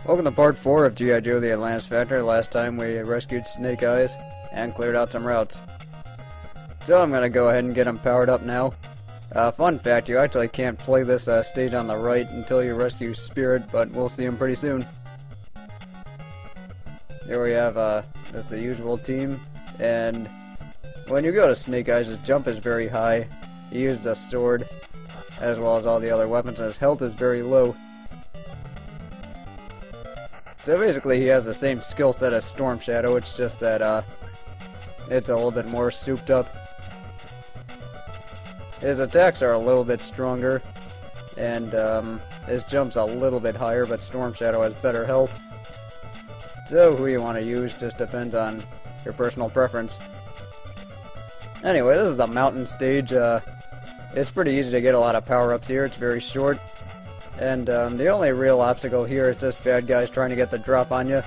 Welcome to part 4 of G.I. Joe the Atlantis Factory. Last time we rescued Snake Eyes and cleared out some routes. So I'm going to go ahead and get him powered up now. Fun fact, you actually can't play this stage on the right until you rescue Spirit, but we'll see him pretty soon. Here we have just the usual team, and when you go to Snake Eyes, his jump is very high. He uses a sword, as well as all the other weapons, and his health is very low. So basically he has the same skill set as Storm Shadow, it's just that it's a little bit more souped up. His attacks are a little bit stronger, and his jump's a little bit higher, but Storm Shadow has better health. So who you want to use just depends on your personal preference. Anyway, this is the mountain stage. It's pretty easy to get a lot of power-ups here, it's very short. And the only real obstacle here is just bad guys trying to get the drop on you.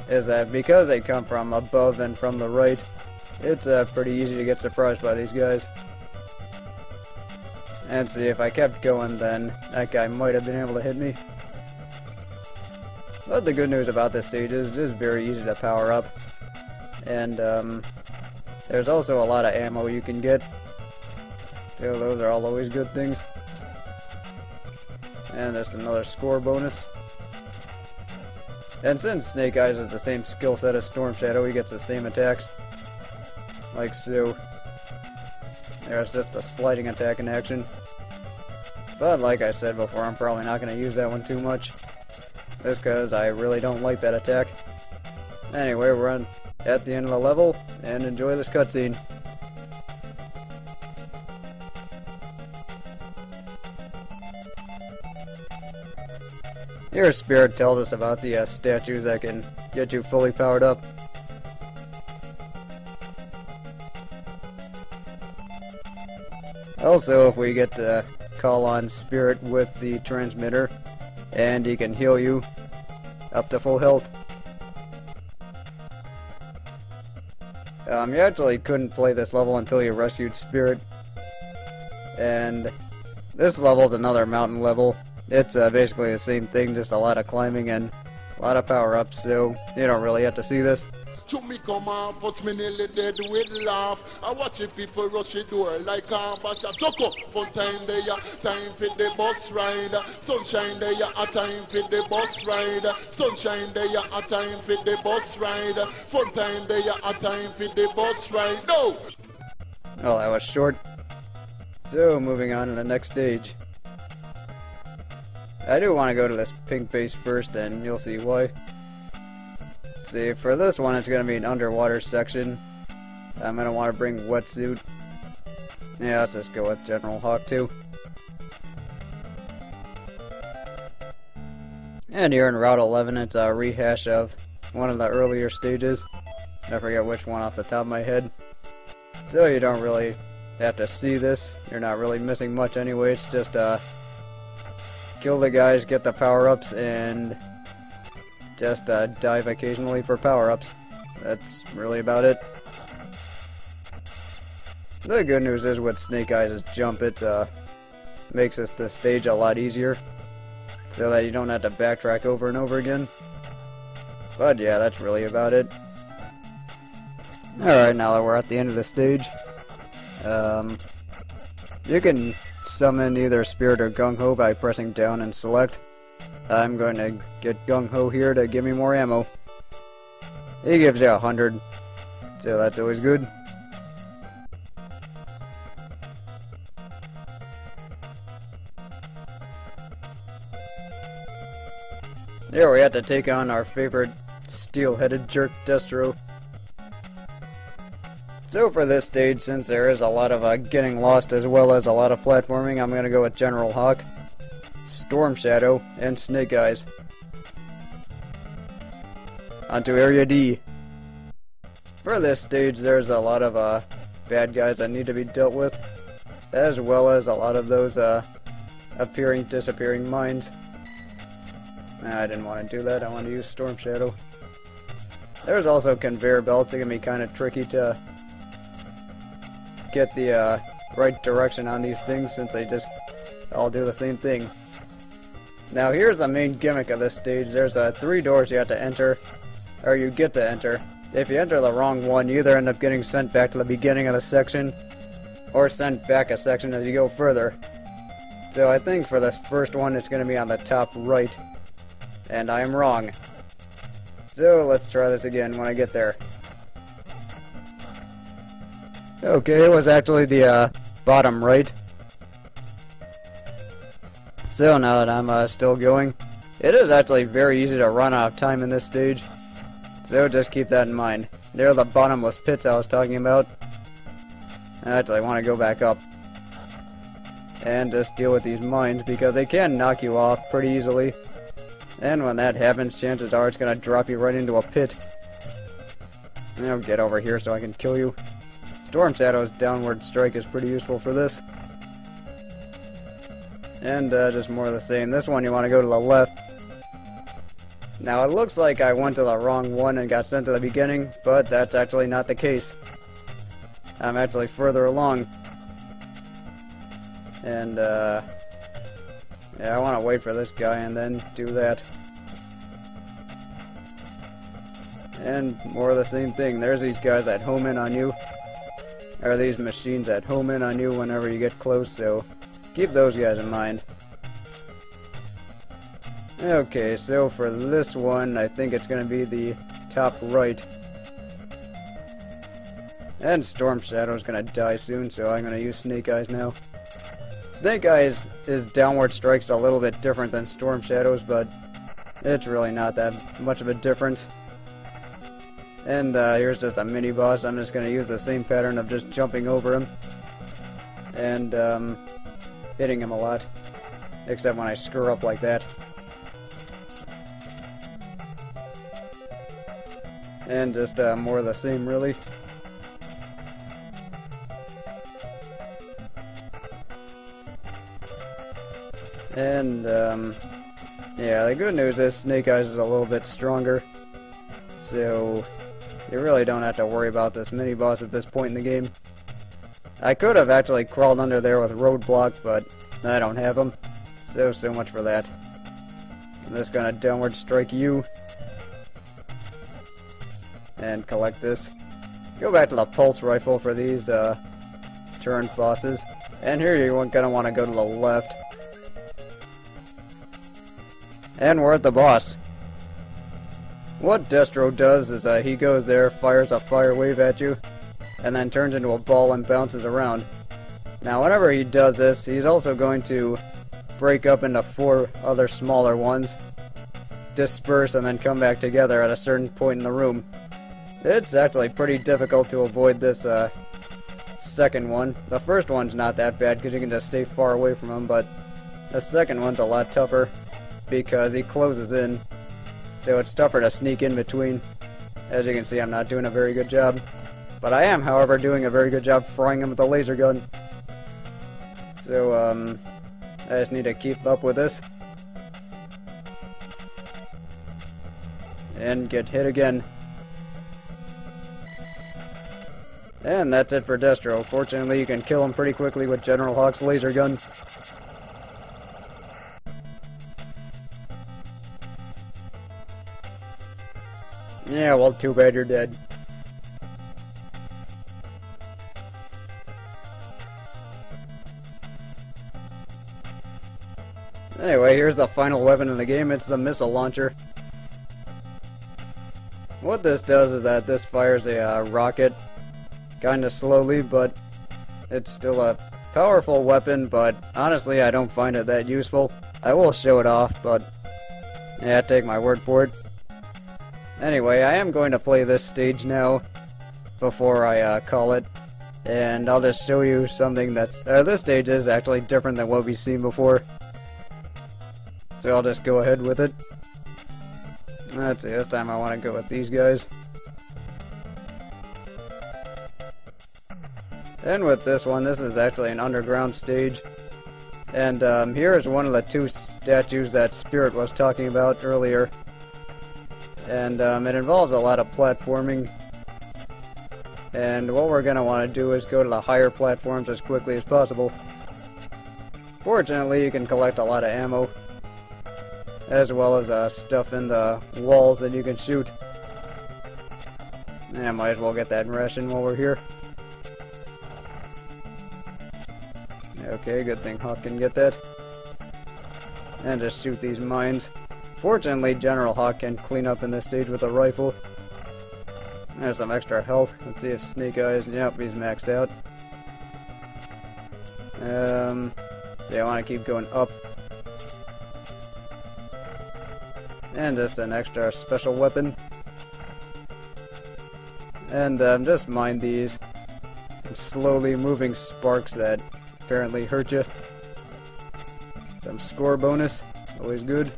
Is that because they come from above and from the right, it's pretty easy to get surprised by these guys. And see, if I kept going, then that guy might have been able to hit me. But the good news about this stage is it is very easy to power up. And there's also a lot of ammo you can get. So those are all always good things. And there's another score bonus. And since Snake Eyes has the same skill set as Storm Shadow, he gets the same attacks. Like so. There's just a sliding attack in action. But like I said before, I'm probably not going to use that one too much. Just because I really don't like that attack. Anyway, we're at the end of the level, and enjoy this cutscene. Here, Spirit tells us about the statues that can get you fully powered up. Also, if we get to call on Spirit with the transmitter, and he can heal you up to full health. You actually couldn't play this level until you rescued Spirit. And this level is another mountain level. It's basically the same thing, just a lot of climbing and a lot of power-ups, so you don't really have to see this. To me come off, first me nearly dead with laugh. I watch it people rush the door like a batch of choco. Fun time there, time for the bus ride. Sunshine there, a time for the bus ride. Sunshine there, a time for the bus ride. Fun time there, a time for the bus ride. No! Well, that was short. So, moving on to the next stage. I do want to go to this pink base first, and you'll see why. See, for this one, it's going to be an underwater section. I'm going to want to bring wetsuit. Yeah, let's just go with General Hawk too. And here in Route 11, it's a rehash of one of the earlier stages. I forget which one off the top of my head. So you don't really have to see this. You're not really missing much anyway. It's just kill the guys, get the power-ups, and just dive occasionally for power-ups. That's really about it. The good news is with Snake Eyes' jump, it makes the stage a lot easier, so that you don't have to backtrack over and over again. But yeah, that's really about it. Alright, now that we're at the end of the stage, you can summon either Spirit or Gung Ho by pressing down and select. I'm going to get Gung Ho here to give me more ammo. He gives you 100, so that's always good. There we have to take on our favorite steel-headed jerk, Destro. So for this stage, since there is a lot of getting lost as well as a lot of platforming, I'm going to go with General Hawk, Storm Shadow, and Snake Eyes. Onto Area D. For this stage, there's a lot of bad guys that need to be dealt with, as well as a lot of those appearing, disappearing mines. Nah, I didn't want to do that, I want to use Storm Shadow. There's also conveyor belts. It can be kind of tricky to get the right direction on these things since they just all do the same thing. Now here's the main gimmick of this stage. There's 3 doors you have to enter, or you get to enter. If you enter the wrong one, you either end up getting sent back to the beginning of the section, or sent back a section as you go further. So I think for this first one it's going to be on the top right, and I am wrong. So let's try this again when I get there. Okay, it was actually the bottom right. So now that I'm still going, it is actually very easy to run out of time in this stage. So just keep that in mind. There are the bottomless pits I was talking about. Actually, I want to go back up and just deal with these mines because they can knock you off pretty easily. And when that happens, chances are it's going to drop you right into a pit. Now get over here so I can kill you. Storm Shadow's downward strike is pretty useful for this. And just more of the same. This one you want to go to the left. Now it looks like I went to the wrong one and got sent to the beginning, but that's actually not the case. I'm actually further along. And yeah, I want to wait for this guy and then do that. And more of the same thing. There's these guys that home in on you. Or these machines that home in on you whenever you get close, so keep those guys in mind. Okay, so for this one, I think it's going to be the top right. And Storm Shadow's going to die soon, so I'm going to use Snake Eyes now. Snake Eyes' downward strike's a little bit different than Storm Shadow's, but it's really not that much of a difference. And here's just a mini-boss. I'm just going to use the same pattern of just jumping over him. And hitting him a lot. Except when I screw up like that. And just more of the same, really. And yeah, the good news is Snake Eyes is a little bit stronger. So you really don't have to worry about this mini-boss at this point in the game. I could have actually crawled under there with Roadblock, but I don't have them. So much for that. I'm just gonna downward strike you. And collect this. Go back to the pulse rifle for these turned bosses. And here you're gonna want to go to the left. And we're at the boss. What Destro does is he goes there, fires a fire wave at you, and then turns into a ball and bounces around. Now whenever he does this, he's also going to break up into 4 other smaller ones, disperse, and then come back together at a certain point in the room. It's actually pretty difficult to avoid this second one. The first one's not that bad because you can just stay far away from him, but the second one's a lot tougher because he closes in. So it's tougher to sneak in between. As you can see, I'm not doing a very good job. But I am, however, doing a very good job frying him with a laser gun. So, I just need to keep up with this. And get hit again. And that's it for Destro. Fortunately, you can kill him pretty quickly with General Hawk's laser gun. Yeah, well, too bad you're dead. Anyway, here's the final weapon in the game. It's the missile launcher. What this does is that this fires a rocket kinda slowly, but it's still a powerful weapon, but honestly I don't find it that useful. I will show it off, but yeah, take my word for it. Anyway, I am going to play this stage now before I call it, and I'll just show you something that's... this stage is actually different than what we've seen before, so I'll just go ahead with it. Let's see, this time I want to go with these guys. And with this one, this is actually an underground stage. And here is one of the 2 statues that Spirit was talking about earlier. And it involves a lot of platforming. And what we're going to want to do is go to the higher platforms as quickly as possible. Fortunately, you can collect a lot of ammo. as well as stuff in the walls that you can shoot. And I might as well get that ration while we're here. Okay, good thing Hawk can get that. And just shoot these mines. Fortunately, General Hawk can clean up in this stage with a rifle. There's some extra health. Let's see if Snake Eyes... Yep, he's maxed out. Yeah, I want to keep going up. And just an extra special weapon. And just mind these slowly moving sparks that apparently hurt you. Some score bonus, always good.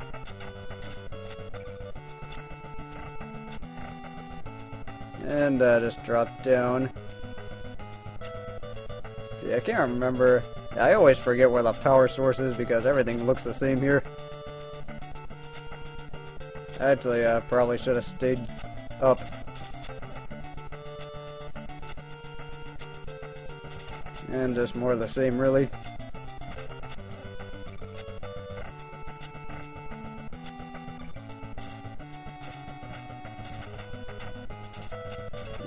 And just drop down. See, I can't remember. I always forget where the power source is because everything looks the same here. Actually, I probably should have stayed up. And just more of the same, really.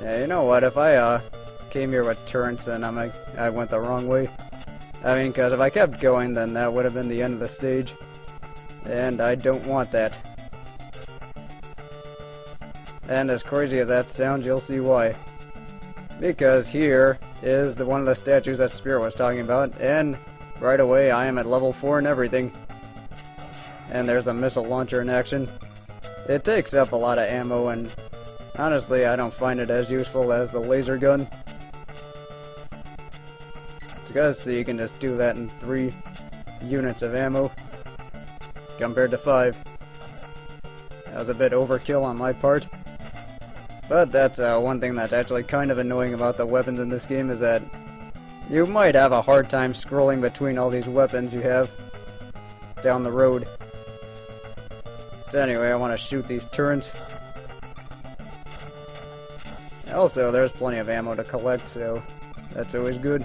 Yeah, you know what? If I came here with turrets and I went the wrong way. I mean, because if I kept going, then that would have been the end of the stage. And I don't want that. And as crazy as that sounds, you'll see why. Because here is one of the statues that Spirit was talking about, and right away I am at level 4 and everything. And there's a missile launcher in action. It takes up a lot of ammo, and honestly I don't find it as useful as the laser gun. Because so you can just do that in 3 units of ammo compared to 5. That was a bit overkill on my part. But that's one thing that's actually kind of annoying about the weapons in this game is that you might have a hard time scrolling between all these weapons you have down the road. So anyway, I want to shoot these turrets. Also, there's plenty of ammo to collect, so that's always good.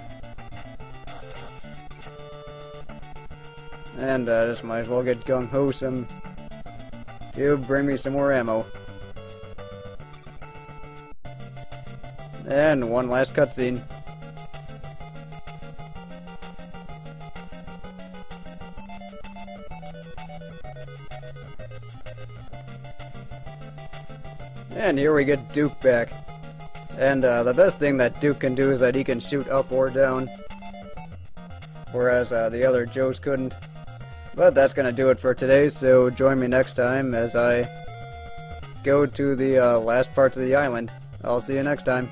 And just might as well get gung-ho to bring me some more ammo. And one last cutscene. And here we get Duke back. And the best thing that Duke can do is that he can shoot up or down. Whereas the other Joes couldn't. But that's going to do it for today, so join me next time as I go to the last parts of the island. I'll see you next time.